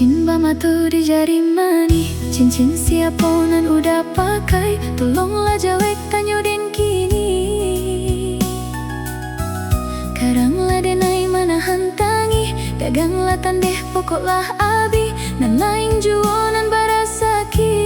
Cincin bamatu di jari mani, cincin siapa nan udah pakai. Tolonglah jawek tanyodin kini. Karanglah denai mana hantangi, daganglah tandeh pokoklah abi. Nan lain juonan barasaki.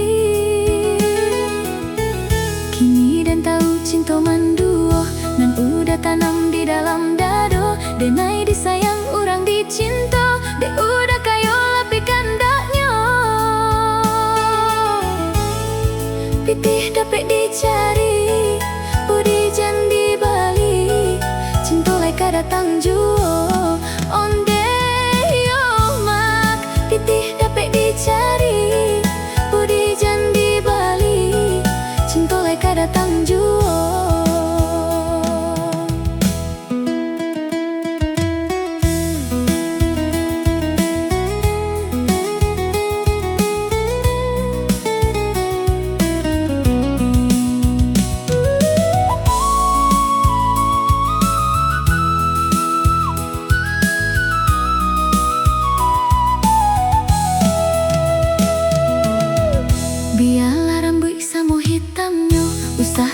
Kini dan tahu cinta manduo, nan udah tanam di dalam dado. Denai disayang orang dicinta, de udah kayo lapi kandaknya. Pitih dapet dicari, budi jan di Bali. Cinta leka datang juo, onde yo mak. Pitih dapet dicari, budi jan di Bali. Cinta leka datang juo. Biarlah rambut samo hitamnya, usah